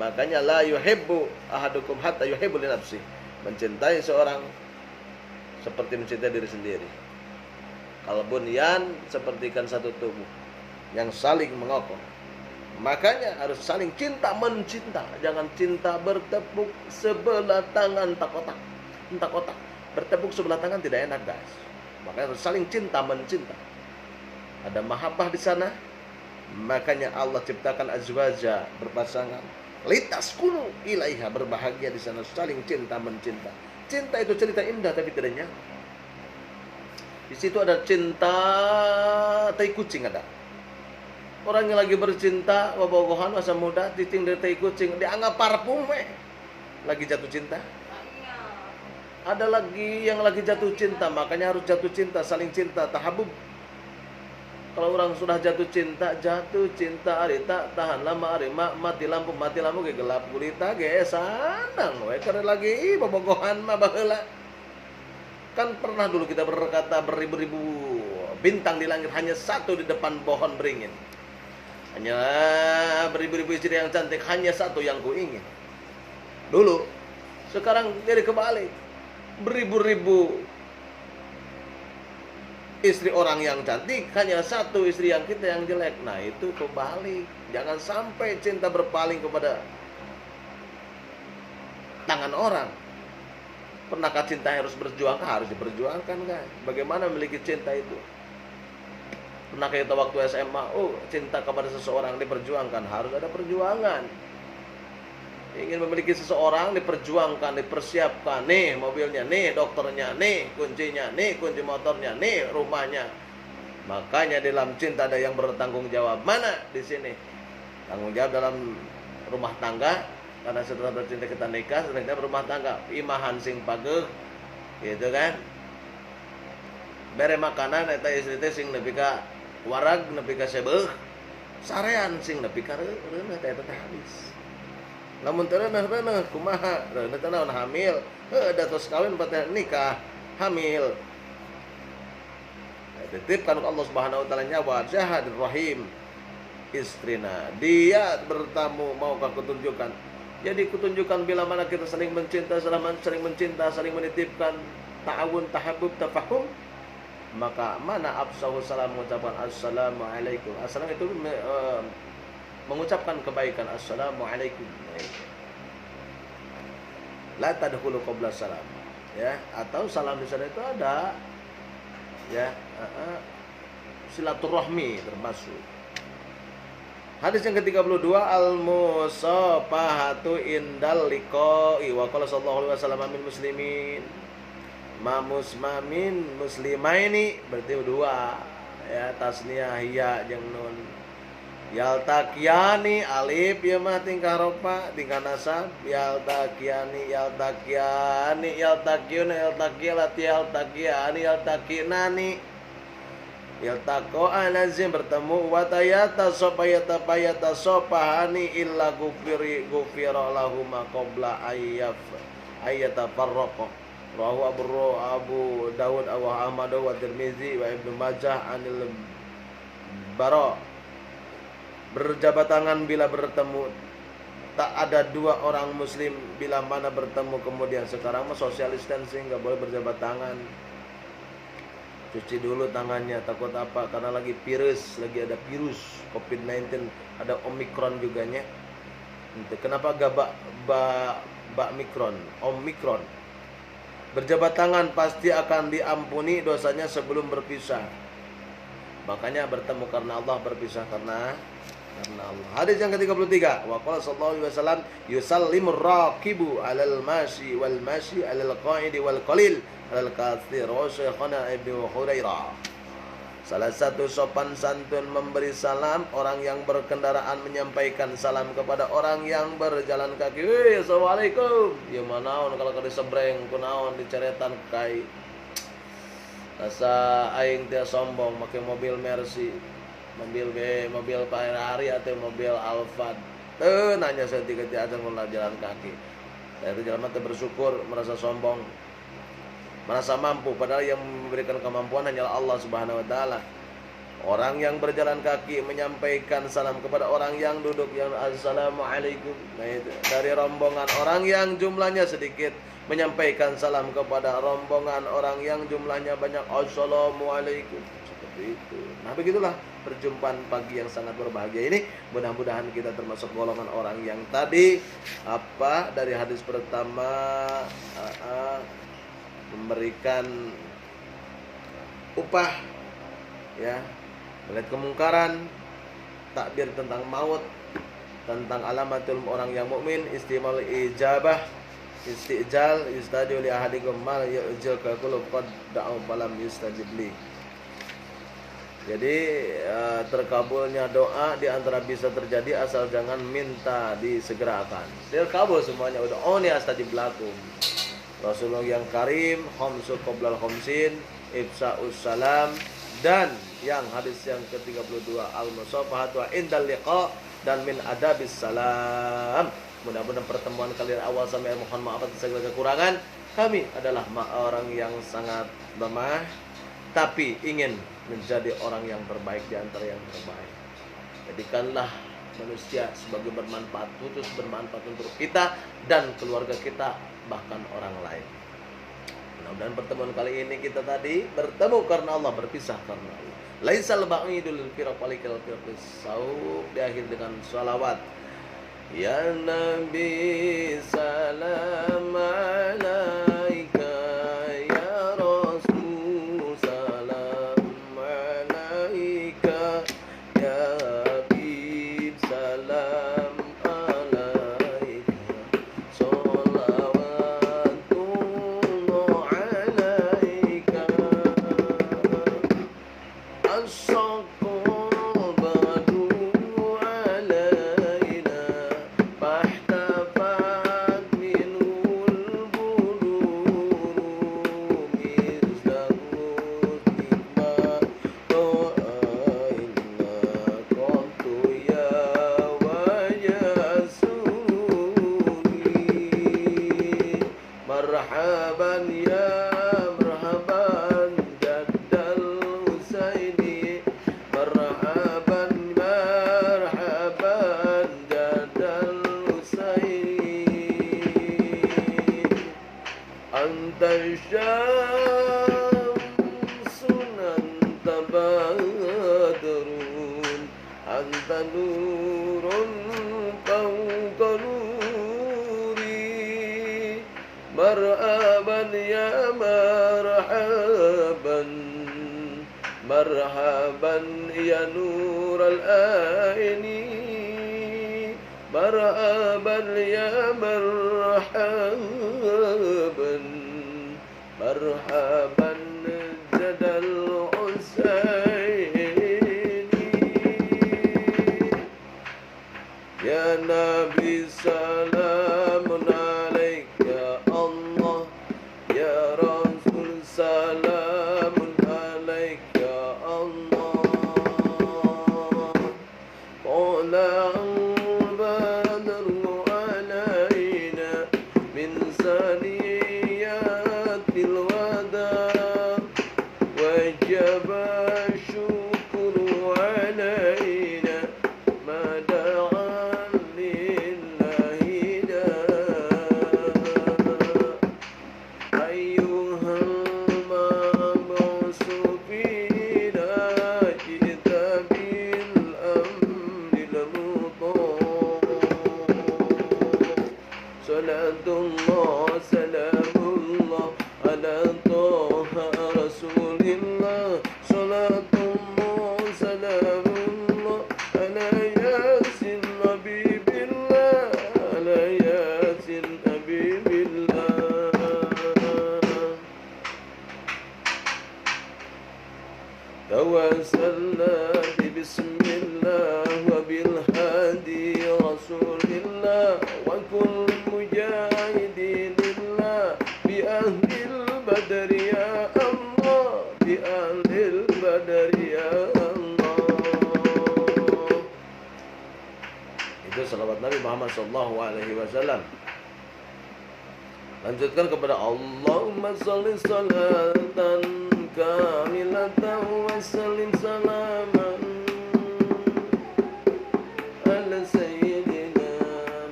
Makanya la yuhibbu ahadukum hatta yuhibbu li nafsi. Mencintai seorang seperti mencintai diri sendiri. Kalbunyan sepertikan satu tubuh yang saling mengokoh. Makanya harus saling cinta mencinta. Jangan cinta bertepuk sebelah tangan tak kotak. Bertepuk sebelah tangan tidak enak, guys. Makanya harus saling cinta mencinta. Ada mahabbah di sana. Makanya Allah ciptakan azwaja, berpasangan. Litaskunu ilaiha, berbahagia di sana, saling cinta mencinta. Cinta itu cerita indah tapi tidak nyata. Di situ ada cinta tai kucing ada. Orang yang lagi bercinta, bobogohan masa muda, titing dari tai kucing, dianggap parfum lagi jatuh cinta. Ada lagi yang lagi jatuh cinta, makanya harus jatuh cinta, saling cinta, tahabub. Kalau orang sudah jatuh cinta arita tahan lama arima mati lampu kayak gelap gulita ge sanang we karena lagi bobogohan mah baheula. Kan pernah dulu kita berkata beribu-ribu bintang di langit hanya satu di depan pohon beringin. Hanya beribu-ribu istri yang cantik hanya satu yang kuingin. Dulu, sekarang jadi kebalik. Beribu-ribu istri orang yang cantik hanya satu istri yang kita yang jelek. Nah itu kebalik. Jangan sampai cinta berpaling kepada tangan orang. Pernahkah cinta harus berjuang? Harus diperjuangkan kan. Bagaimana memiliki cinta itu? Pernahkah kita waktu SMA cinta kepada seseorang diperjuangkan? Harus ada perjuangan. Ingin memiliki seseorang diperjuangkan, dipersiapkan. Nih mobilnya, nih dokternya, nih kuncinya, nih kunci motornya, nih rumahnya. Makanya dalam cinta ada yang bertanggung jawab. Mana di sini? Tanggung jawab dalam rumah tangga. Karena setelah bercinta kita nikah, setelah kita berumah tangga. Imahan sing pageuh, gitu kan? Bere makanan eta istri teh sing nepi ka warag, nepi ka sebeuh. Sarean sing nepi ka reuneuh teh eta habis. Namun tereuneuh kumaha? Reuneuh teh naon hamil. Da tos kawin pateh nikah hamil. Titipkan Allah Subhanahu wa taala nyawa Syahadir Rahim istrina. Dia bertamu maukah kutunjukkan? Jadi kutunjukkan bila mana kita saling mencinta, saling menitipkan ta'awun, tahabbub, tafahum. Maka mana afsahu salam mengucapkan assalamualaikum. Assalam itu mengucapkan kebaikan, assalamualaikum. La tadkhulu qabla salam. Ya, atau salam di sana itu ada ya, silaturahmi termasuk. Hadis yang ke-32, al-musafahatu indal liqa'i wa qala sallallahu alaihi wasallam min muslimin ma muslimin muslimaini, berarti dua ya, tasniyah ya jeung nun. Yaltaqiyani alif ya mah tingkah rofa, tingkah nasab. Yaltaqiyani yaltaqiyani yaltaqo lazim bertemu wa tayata sopahani illa gufira lahum qabla ayyatafarraqa. Rawahu Abu Dawud wa Ahmad wa Tirmizi wa Ibnu Majah anil Bara. Berjabat tangan bila bertemu. Tak ada dua orang muslim bila mana bertemu. Kemudian sekarang mah social distancing, nggak boleh berjabat tangan. Cuci dulu tangannya, takut apa? Karena lagi ada virus COVID-19, ada Omikron juga nya. Kenapa gak Omikron? Berjabat tangan pasti akan diampuni dosanya sebelum berpisah. Makanya bertemu karena Allah, berpisah karena Allah. Hadis yang ke-33, wa qala sallallahu alaihi wasallam yusallimur raqibu 'alal mashi wal mashi 'alal qa'idi wal qalil alal katsir wa syekhana Ibnu Hurairah. Salah satu sopan santun memberi salam, orang yang berkendaraan menyampaikan salam kepada orang yang berjalan kaki. Wih, assalamualaikum. Ya manaon kalau kada sebreng kunaon diceretan kai. Asa aing teh sombong make mobil Mercy, mobil Ferrari atau mobil Alphard. Nanya saya tiga aja ngolah jalan kaki. Saya itu jalan mata bersyukur, merasa sombong, merasa mampu, padahal yang memberikan kemampuan hanyalah Allah Subhanahu wa taala. Orang yang berjalan kaki menyampaikan salam kepada orang yang duduk, yang assalamualaikum. Nah, itu dari rombongan orang yang jumlahnya sedikit menyampaikan salam kepada rombongan orang yang jumlahnya banyak, assalamualaikum. Seperti itu. Nah, begitulah perjumpaan pagi yang sangat berbahagia ini. Mudah-mudahan kita termasuk golongan orang yang tadi dari hadis pertama memberikan upah, ya, melihat kemungkaran, takbir tentang maut, tentang alamatul orang yang mukmin, istimal ijabah, istijal, istadiu li ahadikum mal yujil ka qulub qad da'u falam yustajib li. Jadi terkabulnya doa di antara bisa terjadi asal jangan minta disegerakan. Terkabul semuanya udah oni astajib lakum. Rasulullah yang karim, khamsu qoblal khamsin, ifsa'us salam, dan yang hadis yang ke-32 al-musafahatu indal liqa, dan min adabis salam. Mudah-mudahan pertemuan kalian awal sampai mohon maaf atas segala kekurangan. Kami adalah orang yang sangat lemah, tapi ingin menjadi orang yang terbaik di antara yang terbaik. Jadikanlah manusia sebagai bermanfaat, putus bermanfaat untuk kita dan keluarga kita, bahkan orang lain. Mudah-mudahan pertemuan kali ini kita tadi bertemu karena Allah, berpisah karena Allah. Laisal ba'idul firaq walikal firaqis saub, diakhiri dengan salawat. Ya Nabi salam alaika, ya Rasul salam alaika, ya Habib salam alaika, salawatullah alaika, as-saqal badu alaina, fahtafat minul buluru, mirzahut nikma to'ainna kontu ya wajah sururi, marhaban ya marhaban jaddal Husaini, marhaban marhaban jaddal Husaini, anta syamsun anta badrun, anta nurun fawqa nuri, marhaban ya marhaban, marhaban ya nural aini, marhaban ya marhaban, marhaban jadal Husaini. Ya Nabi salamun alaika Allah, ya Rasul salamun alaika Allah. Qala al-badru alaina min saniyatil wada, wajaba syukru alaina ma da'an lillahi da. Ayyuhal mab'usu fina ji'ta bil amril muta', salatullah salamullah ala taha rasulillah, salatullah salamullah ala yasin habibillah, ala yasin habibillah. توسلنا ببسم الله وبالهادي رسول الله وكل مجاهد لله بأهل البدر يا الله بأهل البدر يا الله. Itu salawat Nabi Muhammad SAW. Lanjutkan kepada Allahumma sholli sholatan kamilatan wa sallim salaman ala sayyidina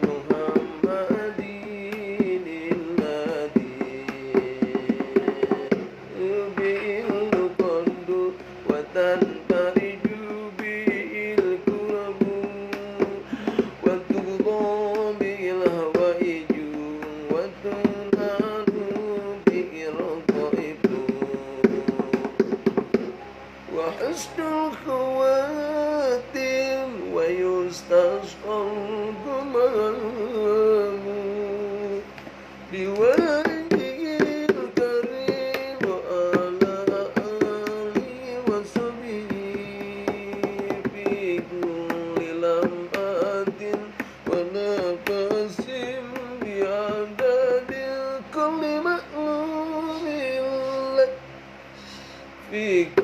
Muhammadin alladhi bil qaddu wa tantariju bil kurabu wa tuqda bil hawaiju wa وحسن الخواتم ويستسقى الغمام بوجهه الكريم وعلى آله وصحبه في كل لمحة ونفس بعدد كل مألوف لك في كل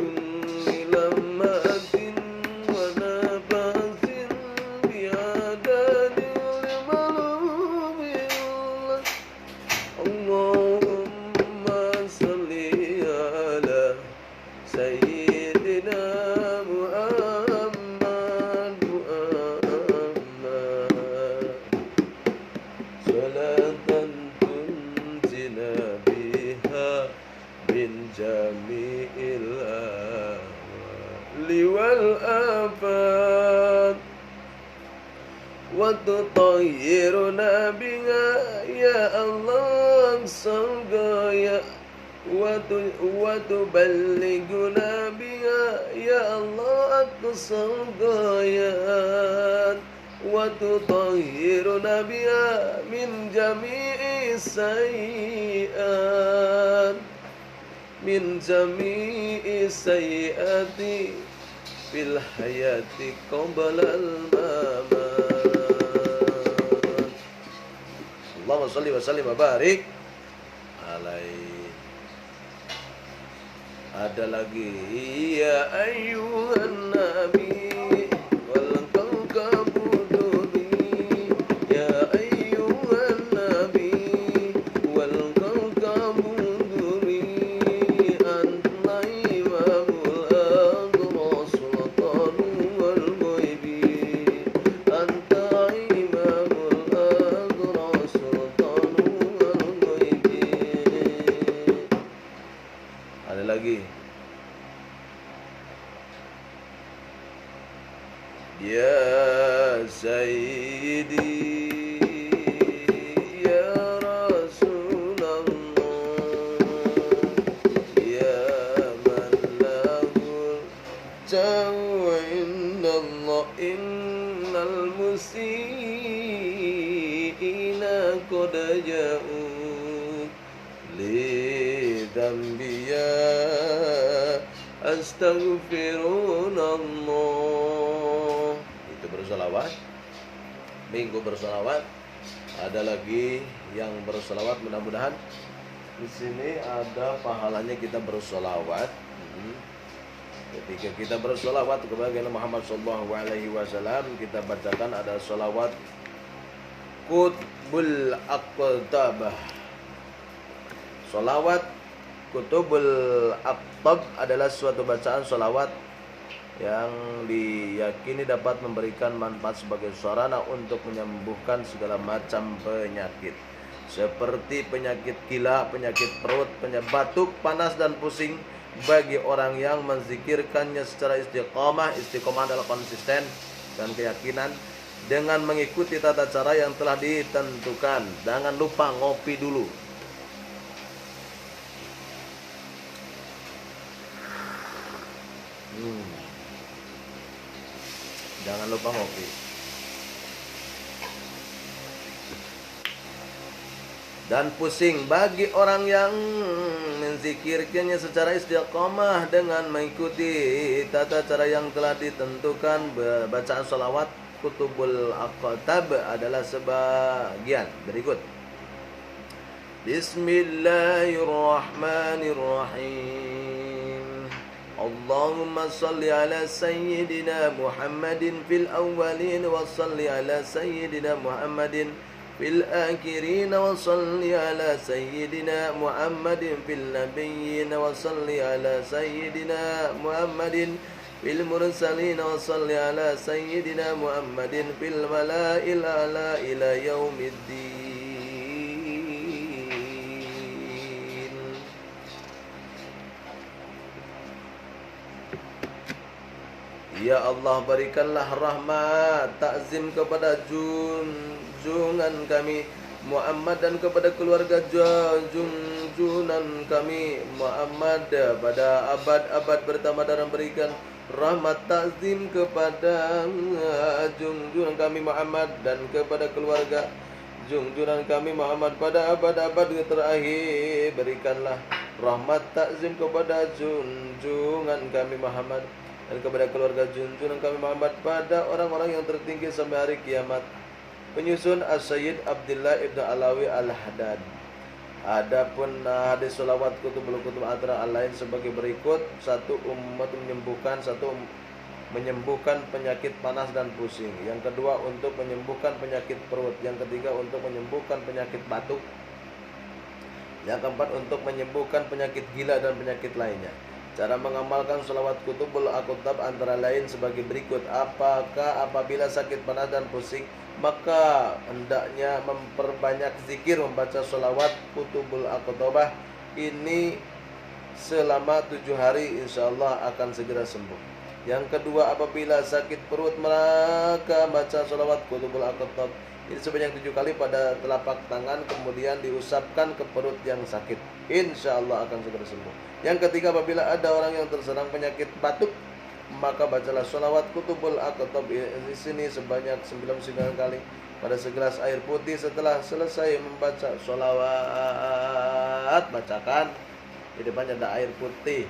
والآفات وتطهرنا بها يا الله سرقايا وتبلغنا بها يا الله أقصى الغايات وتطهرنا بها من جميع السيئات min jami'i sayyiati fil hayati qabla al-mamat. Allahumma shalli wa sallim wa barik alaihi. Ada lagi ya ayyuhan nabi wal kabuduri ya ayyuhan nabi wal kabuduri lagi ya sayyidi ya rasulullah ya man lahu jawa innallah innal musiina qad ja'u li dambiya astaghfirullah. Itu bersolawat, minggu bersolawat. Ada lagi yang bersolawat, mudah-mudahan di sini ada pahalanya kita bersolawat. Ketika kita bersolawat kepada Nabi Muhammad SAW, kita bacakan ada solawat Qutbul Aqtabah. Solawat Kutubul Aqtab adalah suatu bacaan solawat yang diyakini dapat memberikan manfaat sebagai sarana untuk menyembuhkan segala macam penyakit seperti penyakit gila, penyakit perut, penyakit batuk, panas dan pusing bagi orang yang menzikirkannya secara istiqomah. Istiqomah adalah konsisten dan keyakinan dengan mengikuti tata cara yang telah ditentukan. Jangan lupa ngopi dulu. Jangan lupa ngopi. dan pusing. Bagi orang yang menzikirkannya secara istiqamah dengan mengikuti tata cara yang telah ditentukan, bacaan salawat kutubul aqtab adalah sebagian berikut. Bismillahirrahmanirrahim. Allahumma salli ala sayyidina Muhammadin fil awwalin wa salli ala sayyidina Muhammadin fil akhirin wa salli ala sayyidina Muhammadin fil nabiyyin wa salli ala sayyidina Muhammadin fil mursalin wa salli ala sayyidina Muhammadin fil mala'il a'la ila yaumiddin. Ya Allah, berikanlah rahmat takzim kepada junjungan kami Muhammad dan kepada keluarga junjunan kami Muhammad pada abad-abad pertama, dan berikan rahmat takzim kepada junjunan kami Muhammad dan kepada keluarga junjunan kami Muhammad pada abad-abad terakhir. Berikanlah rahmat takzim kepada junjungan kami Muhammad dan kepada keluarga junjungan kami Muhammad pada orang-orang yang tertinggi sampai hari kiamat. Penyusun As-Sayyid Abdullah Ibn Alawi Al-Haddad. Adapun hadis salawat kutubul kutub antara lain sebagai berikut: 1. Umat menyembuhkan penyakit panas dan pusing. Yang kedua, untuk menyembuhkan penyakit perut. Yang ketiga, untuk menyembuhkan penyakit batuk. Yang keempat, untuk menyembuhkan penyakit gila dan penyakit lainnya. Cara mengamalkan salawat kutubul aqtab antara lain sebagai berikut. Apakah apabila sakit panas dan pusing, maka hendaknya memperbanyak zikir membaca salawat kutubul aqtabah ini selama 7 hari, insyaallah akan segera sembuh. Yang kedua, apabila sakit perut, maka baca salawat kutubul aqtab ini sebanyak 7 kali pada telapak tangan, kemudian diusapkan ke perut yang sakit, insyaallah akan segera sembuh. Yang ketiga, apabila ada orang yang terserang penyakit batuk, maka bacalah salawat kutubul aqtab di sini sebanyak 99 kali pada segelas air putih. Setelah selesai membaca salawat, bacakan di depannya ada air putih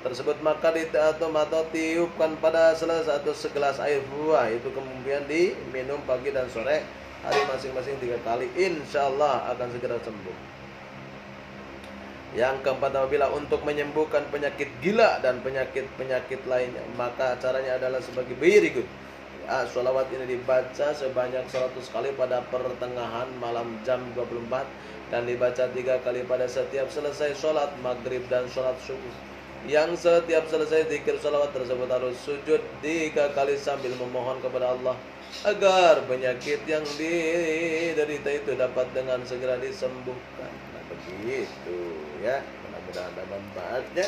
tersebut, maka atau tiupkan pada salah satu segelas air buah itu, kemudian diminum pagi dan sore hari masing-masing 3 kali, insyaallah akan segera sembuh. Yang keempat, apabila untuk menyembuhkan penyakit gila dan penyakit-penyakit lainnya, maka caranya adalah sebagai berikut. Sholawat ini dibaca sebanyak 100 kali pada pertengahan malam jam 24 dan dibaca 3 kali pada setiap selesai sholat maghrib dan sholat subuh. Yang setiap selesai zikir sholawat tersebut harus sujud 3 kali sambil memohon kepada Allah agar penyakit yang diderita itu dapat dengan segera disembuhkan. Nah, begitu ya, mudah-mudahan ada manfaatnya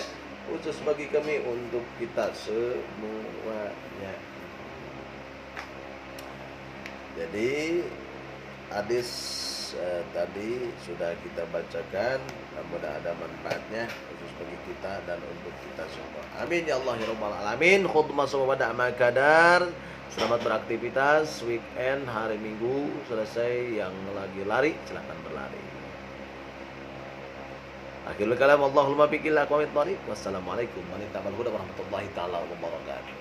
khusus bagi kami untuk kita semuanya. Jadi hadis tadi sudah kita bacakan, mudah ada manfaatnya khusus bagi kita dan untuk kita semua. Amin ya Allah ya rabbal alamin. Khutbah semua pada amal kadar. Selamat beraktivitas weekend, hari Minggu selesai. Yang lagi lari silahkan berlari. Akhirul kalam, Allahumma biqil aqwamit thariq. Wassalamualaikum warahmatullahi taala wabarakatuh.